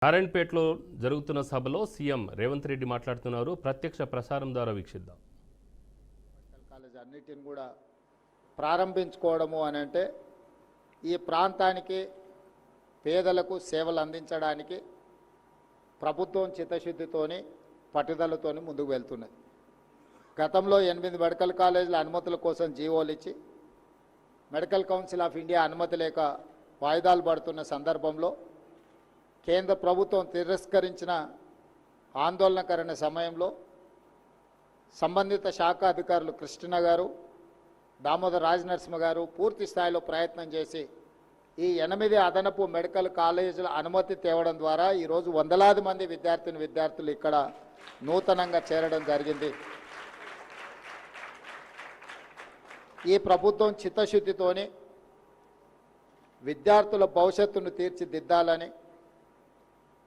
నారాయణపేటలో జరుగుతున్న సభలో సీఎం రేవంత్ రెడ్డి మాట్లాడుతున్నారు. ప్రత్యక్ష ప్రసారం ద్వారా వీక్షిద్దాం. కాలేజ్ అన్నిటిని కూడా ప్రారంభించుకోవడము అని అంటే ఈ ప్రాంతానికి పేదలకు సేవలు అందించడానికి ప్రభుత్వం చిత్తశుద్ధితోని పట్టుదలతోని ముందుకు వెళ్తున్నది. గతంలో 8 మెడికల్ కాలేజీల అనుమతుల కోసం జీవోలు ఇచ్చి మెడికల్ కౌన్సిల్ ఆఫ్ ఇండియా అనుమతి లేక వాయిదాలు పడుతున్న సందర్భంలో కేంద్ర ప్రభుత్వం తిరస్కరించిన ఆందోళనకరణ సమయంలో సంబంధిత శాఖ అధికారులు కృష్ణ గారు, దామోదర్ రాజనరసింహ గారు పూర్తి స్థాయిలో ప్రయత్నం చేసి ఈ 8 అదనపు మెడికల్ కాలేజీల అనుమతి తేవడం ద్వారా ఈరోజు వందలాది మంది విద్యార్థులు ఇక్కడ నూతనంగా చేరడం జరిగింది. ఈ ప్రభుత్వం చిత్తశుద్ధితోని విద్యార్థుల భవిష్యత్తును తీర్చిదిద్దాలని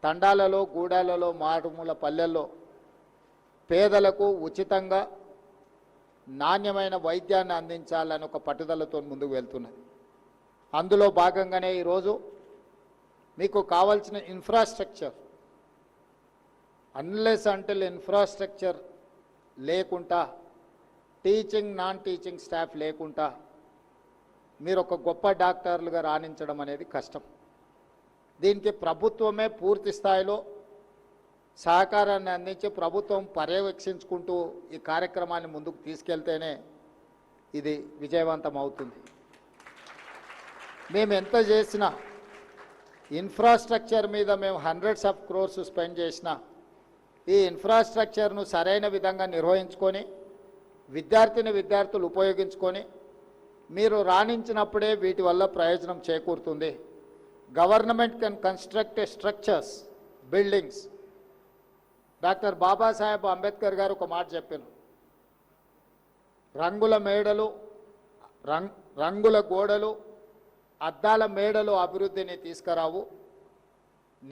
తండాలలో, గూడాలలో, మారుమూల పల్లెల్లో పేదలకు ఉచితంగా నాణ్యమైన వైద్యాన్ని అందించాలని ఒక పట్టుదలతో ముందుకు వెళ్తున్నది. అందులో భాగంగానే ఈరోజు మీకు కావాల్సిన ఇన్ఫ్రాస్ట్రక్చర్, అన్లెస్ అంటిల్ ఇన్ఫ్రాస్ట్రక్చర్ లేకుండా, టీచింగ్ నాన్ టీచింగ్ స్టాఫ్ లేకుండా మీరు ఒక గొప్ప డాక్టర్లుగా రాణించడం అనేది కష్టం. దీనికి ప్రభుత్వమే పూర్తి స్థాయిలో సహకారాన్ని అందించి ప్రభుత్వం పర్యవేక్షించుకుంటూ ఈ కార్యక్రమాన్ని ముందుకు తీసుకెళ్తేనే ఇది విజయవంతం అవుతుంది. మేము ఎంత చేసినా ఇన్ఫ్రాస్ట్రక్చర్ మీద మేము హండ్రెడ్స్ ఆఫ్ క్రోర్స్ స్పెండ్ చేసినా ఈ ఇన్ఫ్రాస్ట్రక్చర్ను సరైన విధంగా నిర్వహించుకొని విద్యార్థులు ఉపయోగించుకొని మీరు రాణించినప్పుడే వీటి వల్ల ప్రయోజనం చేకూరుతుంది. Government can construct structures, buildings. Doctor Babasaheb Ambedkar గారు ఒక మాట చెప్పారు, రంగుల మేడలు, రంగుల గోడలు, అద్దాల మేడలు అభివృద్ధిని తీసుకురావు.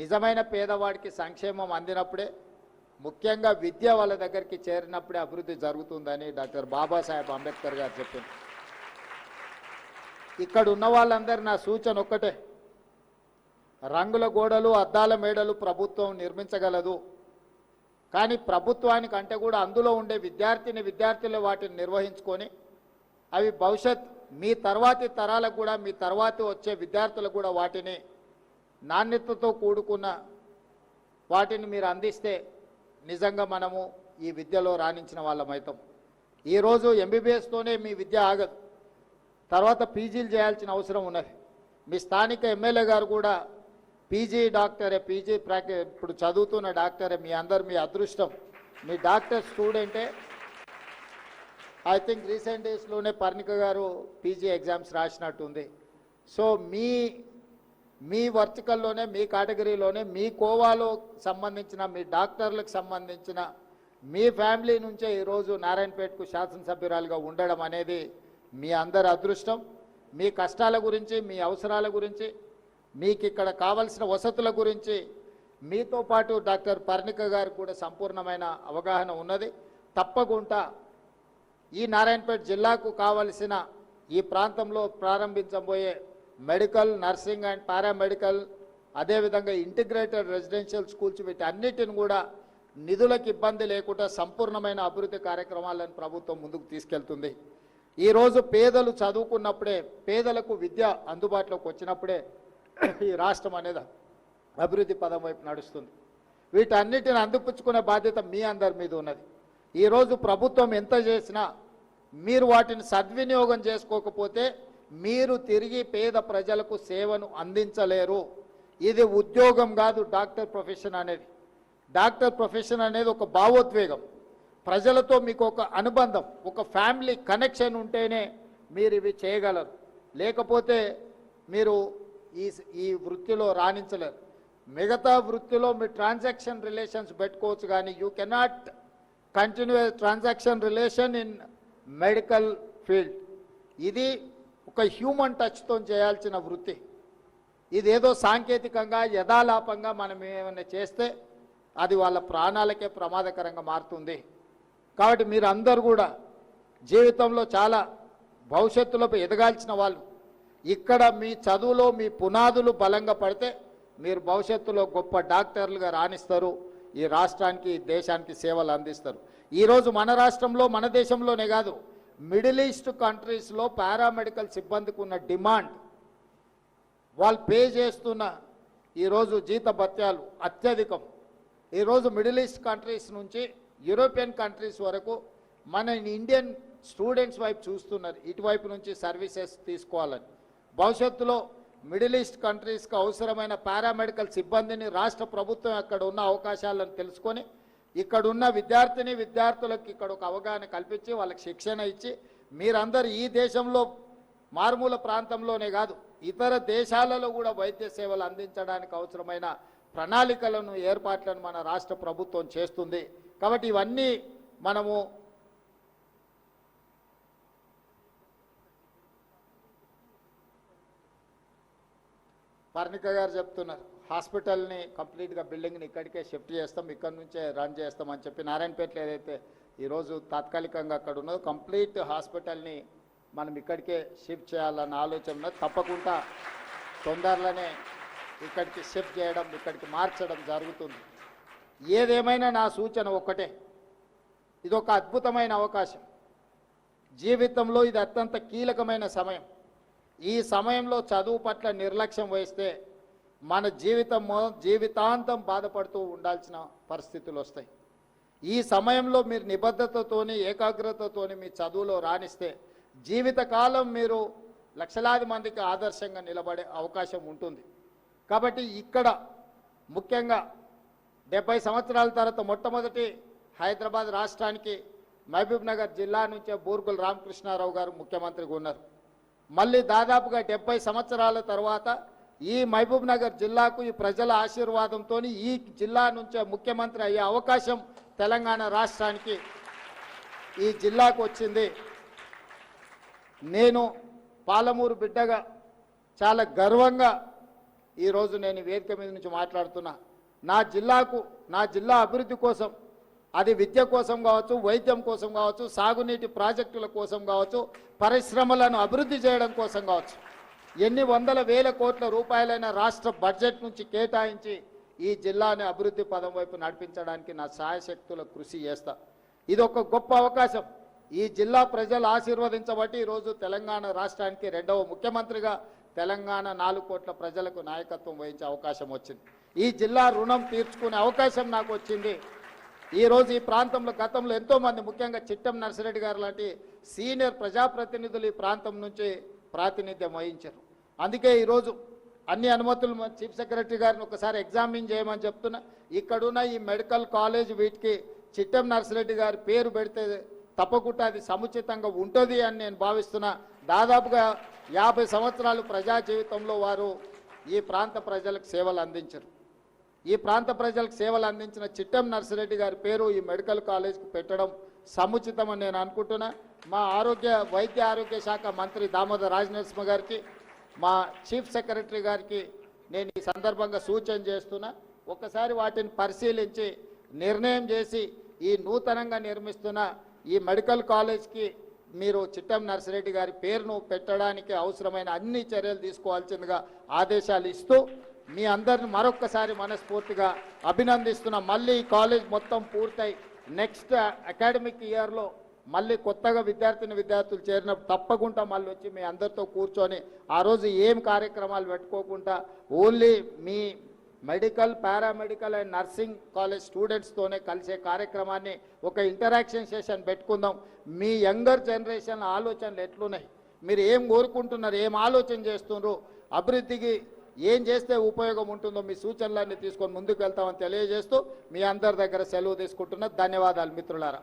నిజమైన పేదవాడికి సంక్షేమం అందినప్పుడే, ముఖ్యంగా విద్య వాళ్ళ దగ్గరికి చేరినప్పుడే అభివృద్ధి జరుగుతుందని డాక్టర్ బాబాసాహెబ్ అంబేద్కర్ గారు చెప్పారు. ఇక్కడ ఉన్న వాళ్ళందరూ నా సూచన ఒక్కటే, రంగుల గోడలు, అద్దాల మేడలు ప్రభుత్వం నిర్మించగలదు. కానీ ప్రభుత్వానికి అంటే కూడా అందులో ఉండే విద్యార్థులు వాటిని నిర్వహించుకొని అవి భవిష్యత్ మీ తర్వాతి తరాలకు కూడా, మీ తర్వాతి వచ్చే విద్యార్థులకు కూడా వాటిని నాణ్యతతో కూడుకున్న వాటిని మీరు అందిస్తే నిజంగా మనము ఈ విద్యలో రాణించిన వాళ్ళమవుతాం. ఈరోజు ఎంబీబీఎస్తోనే మీ విద్య ఆగదు, తర్వాత పీజీలు చేయాల్సిన అవసరం ఉన్నది. మీ స్థానిక ఎమ్మెల్యే గారు కూడా పీజీ డాక్టరే, పీజీ ఇప్పుడు చదువుతున్న డాక్టరే. మీ అదృష్టం, మీ డాక్టర్ స్టూడెంటే. ఐ థింక్ రీసెంట్ డేస్లోనే పర్ణిక గారు పీజీ ఎగ్జామ్స్ రాసినట్టుంది. సో మీ వర్టికల్లోనే, మీ కేటగిరీలోనే, మీ కోవాలో సంబంధించిన మీ డాక్టర్లకు సంబంధించిన మీ ఫ్యామిలీ నుంచే ఈరోజు నారాయణపేటకు శాసనసభ్యురాలుగా ఉండడం అనేది మీ అందరి అదృష్టం. మీ కష్టాల గురించి, మీ అవసరాల గురించి, మీకు ఇక్కడ కావలసిన వసతుల గురించి మీతో పాటు డాక్టర్ పర్ణిక గారికి కూడా సంపూర్ణమైన అవగాహన ఉన్నది. తప్పకుండా ఈ నారాయణపేట జిల్లాకు కావలసిన ఈ ప్రాంతంలో ప్రారంభించబోయే మెడికల్, నర్సింగ్ అండ్ పారామెడికల్, అదేవిధంగా ఇంటిగ్రేటెడ్ రెసిడెన్షియల్ స్కూల్స్, వీటన్నిటిని కూడా నిధులకు ఇబ్బంది లేకుండా సంపూర్ణమైన అభివృద్ధి కార్యక్రమాలను ప్రభుత్వం ముందుకు తీసుకెళ్తుంది. ఈరోజు పేదలు చదువుకున్నప్పుడే, పేదలకు విద్య అందుబాటులోకి వచ్చినప్పుడే ఈ రాష్ట్రం అనేది అభివృద్ధి పదం వైపు నడుస్తుంది. వీటన్నిటిని అందిపుచ్చుకునే బాధ్యత మీ అందరి మీద ఉన్నది. ఈరోజు ప్రభుత్వం ఎంత చేసినా మీరు వాటిని సద్వినియోగం చేసుకోకపోతే మీరు తిరిగి పేద ప్రజలకు సేవను అందించలేరు. ఇది ఉద్యోగం కాదు డాక్టర్ ప్రొఫెషన్ అనేది. డాక్టర్ ప్రొఫెషన్ అనేది ఒక భావోద్వేగం. ప్రజలతో మీకు ఒక అనుబంధం, ఒక ఫ్యామిలీ కనెక్షన్ ఉంటేనే మీరు ఇవి చేయగలరు. లేకపోతే మీరు ఈ వృత్తిలో రాణించలేరు. మిగతా వృత్తిలో మీరు ట్రాన్సాక్షన్ రిలేషన్స్ పెట్టుకోవచ్చు, కానీ you cannot continue transaction relation in medical field. ఇది ఒక హ్యూమన్ టచ్తో చేయాల్సిన వృత్తి. ఇదేదో సాంకేతికంగా యథాలాపంగా మనం ఏమైనా చేస్తే అది వాళ్ళ ప్రాణాలకే ప్రమాదకరంగా మారుతుంది. కాబట్టి మీరు అందరూ కూడా జీవితంలో చాలా భవిష్యత్తులో ఎదగాల్సిన వాళ్ళు. ఇక్కడ మీ చదువులో మీ పునాదులు బలంగా పడితే మీరు భవిష్యత్తులో గొప్ప డాక్టర్లుగా రాణిస్తారు, ఈ రాష్ట్రానికి ఈ దేశానికి సేవలు అందిస్తారు. ఈరోజు మన రాష్ట్రంలో మన దేశంలోనే కాదు, మిడిల్ ఈస్ట్ కంట్రీస్లో పారామెడికల్ సిబ్బందికి ఉన్న డిమాండ్, వాళ్ళు పే చేస్తున్న ఈరోజు జీతభత్యాలు అత్యధికం. ఈరోజు మిడిల్ ఈస్ట్ కంట్రీస్ నుంచి యూరోపియన్ కంట్రీస్ వరకు మన ఇండియన్ స్టూడెంట్స్ వైపు చూస్తున్నారు, ఇటువైపు నుంచి సర్వీసెస్ తీసుకోవాలని. భవిష్యత్తులో మిడిల్ ఈస్ట్ కంట్రీస్కి అవసరమైన పారామెడికల్ సిబ్బందిని రాష్ట్ర ప్రభుత్వం అక్కడ ఉన్న అవకాశాలను తెలుసుకొని ఇక్కడున్న విద్యార్థులకు ఇక్కడ ఒక అవగాహన కల్పించి వాళ్ళకి శిక్షణ ఇచ్చి మీరందరూ ఈ దేశంలో మారుమూల ప్రాంతంలోనే కాదు ఇతర దేశాలలో కూడా వైద్య సేవలు అందించడానికి అవసరమైన ప్రణాళికలను ఏర్పాట్లను మన రాష్ట్ర ప్రభుత్వం చేస్తుంది. కాబట్టి ఇవన్నీ మనము పర్ణిక గారు చెప్తున్నారు, హాస్పిటల్ని కంప్లీట్గా బిల్డింగ్ని ఇక్కడికే షిఫ్ట్ చేస్తాం, ఇక్కడ నుంచే రన్ చేస్తామని చెప్పి నారాయణపేటలో ఏదైతే ఈరోజు తాత్కాలికంగా అక్కడ ఉన్నదో కంప్లీట్ హాస్పిటల్ని మనం ఇక్కడికే షిఫ్ట్ చేయాలన్న ఆలోచన ఉన్నది. తప్పకుండా తొందరలోనే ఇక్కడికి షిఫ్ట్ చేయడం, ఇక్కడికి మార్చడం జరుగుతుంది. ఏదేమైనా నా సూచన ఒక్కటే, ఇది ఒక అద్భుతమైన అవకాశం. జీవితంలో ఇది అత్యంత కీలకమైన సమయం. ఈ సమయంలో చదువు పట్ల నిర్లక్ష్యం వహిస్తే మన జీవితాంతం బాధపడుతూ ఉండాల్సిన పరిస్థితులు వస్తాయి. ఈ సమయంలో మీరు నిబద్ధతతోని ఏకాగ్రతతోని మీ చదువులో రాణిస్తే జీవితకాలం మీరు లక్షలాది మందికి ఆదర్శంగా నిలబడే అవకాశం ఉంటుంది. కాబట్టి ఇక్కడ ముఖ్యంగా 70 సంవత్సరాల తర్వాత మొట్టమొదటి హైదరాబాద్ రాష్ట్రానికి మహబూబ్ నగర్ జిల్లా నుంచే బూర్గుల రామకృష్ణారావు గారు ముఖ్యమంత్రిగా ఉన్నారు. మళ్ళీ దాదాపుగా 70 సంవత్సరాల తర్వాత ఈ మహబూబ్ నగర్ జిల్లాకు ఈ ప్రజల ఆశీర్వాదంతో ఈ జిల్లా నుంచే ముఖ్యమంత్రి అయ్యే అవకాశం తెలంగాణ రాష్ట్రానికి ఈ జిల్లాకు వచ్చింది. నేను పాలమూరు బిడ్డగా చాలా గర్వంగా ఈరోజు నేను వేదిక మీద నుంచి మాట్లాడుతున్నా. నా జిల్లా అభివృద్ధి కోసం, అది విద్య కోసం కావచ్చు, వైద్యం కోసం కావచ్చు, సాగునీటి ప్రాజెక్టుల కోసం కావచ్చు, పరిశ్రమలను అభివృద్ధి చేయడం కోసం కావచ్చు, ఎన్ని వందల వేల కోట్ల రూపాయలైన రాష్ట్ర బడ్జెట్ నుంచి కేటాయించి ఈ జిల్లాని అభివృద్ధి పదం వైపు నడిపించడానికి నా సాయశక్తుల కృషి చేస్తా. ఇది ఒక గొప్ప అవకాశం. ఈ జిల్లా ప్రజలు ఆశీర్వదించబట్టి ఈరోజు తెలంగాణ రాష్ట్రానికి 2వ ముఖ్యమంత్రిగా తెలంగాణ 4 కోట్ల ప్రజలకు నాయకత్వం వహించే అవకాశం వచ్చింది. ఈ జిల్లా రుణం తీర్చుకునే అవకాశం నాకు వచ్చింది. ఈరోజు ఈ ప్రాంతంలో గతంలో ఎంతోమంది, ముఖ్యంగా చిట్టెం నర్సిరెడ్డి గారు లాంటి సీనియర్ ప్రజాప్రతినిధులు ఈ ప్రాంతం నుంచి ప్రాతినిధ్యం వహించారు. అందుకే ఈరోజు అన్ని అనుమతులు చీఫ్ సెక్రటరీ గారిని ఒకసారి ఎగ్జామిన్ చేయమని చెప్తున్నా. ఇక్కడున్న ఈ మెడికల్ కాలేజ్ వీటికి చిట్టెం నర్సిరెడ్డి గారి పేరు పెడితే తప్పకుండా అది సముచితంగా ఉంటుంది అని నేను భావిస్తున్నా. దాదాపుగా 50 సంవత్సరాలు ప్రజా జీవితంలో వారు ఈ ప్రాంత ప్రజలకు సేవలు అందించారు. ఈ ప్రాంత ప్రజలకు సేవలు అందించిన చిట్టెం నర్సిరెడ్డి గారి పేరు ఈ మెడికల్ కాలేజ్కి పెట్టడం సముచితమని నేను అనుకుంటున్నా. మా వైద్య ఆరోగ్య శాఖ మంత్రి దామోదర్ రాజనరసింహ గారికి, మా చీఫ్ సెక్రటరీ గారికి నేను ఈ సందర్భంగా సూచన చేస్తున్నా. ఒకసారి వాటిని పరిశీలించి నిర్ణయం చేసి ఈ నూతనంగా నిర్మిస్తున్న ఈ మెడికల్ కాలేజ్కి మీరు చిట్టెం నర్సిరెడ్డి గారి పేరును పెట్టడానికి అవసరమైన అన్ని చర్యలు తీసుకోవాల్సిందిగా ఆదేశాలు ఇస్తూ మీ అందరిని మరొక్కసారి మనస్ఫూర్తిగా అభినందిస్తున్నా. మళ్ళీ ఈ కాలేజ్ మొత్తం పూర్తయి నెక్స్ట్ అకాడమిక్ ఇయర్లో మళ్ళీ కొత్తగా విద్యార్థులు చేరినప్పుడు తప్పకుండా మళ్ళీ వచ్చి మీ అందరితో కూర్చొని ఆ రోజు ఏం కార్యక్రమాలు పెట్టుకోకుండా ఓన్లీ మీ medical, paramedical and nursing college స్టూడెంట్స్తోనే కలిసే కార్యక్రమాన్ని ఒక ఇంటరాక్షన్ సెషన్ పెట్టుకుందాం. మీ యంగర్ జనరేషన్ ఆలోచనలు ఎట్లున్నాయి, మీరు ఏం కోరుకుంటున్నారు, ఏం ఆలోచన చేస్తున్నారు, అభివృద్ధికి ఏం చేస్తే ఉపయోగం ఉంటుందో మీ సూచనలన్నీ తీసుకొని ముందుకు వెళ్తామని తెలియజేస్తూ మీ అందరి దగ్గర సెలవు తీసుకుంటున్నా. ధన్యవాదాలు మిత్రులారా.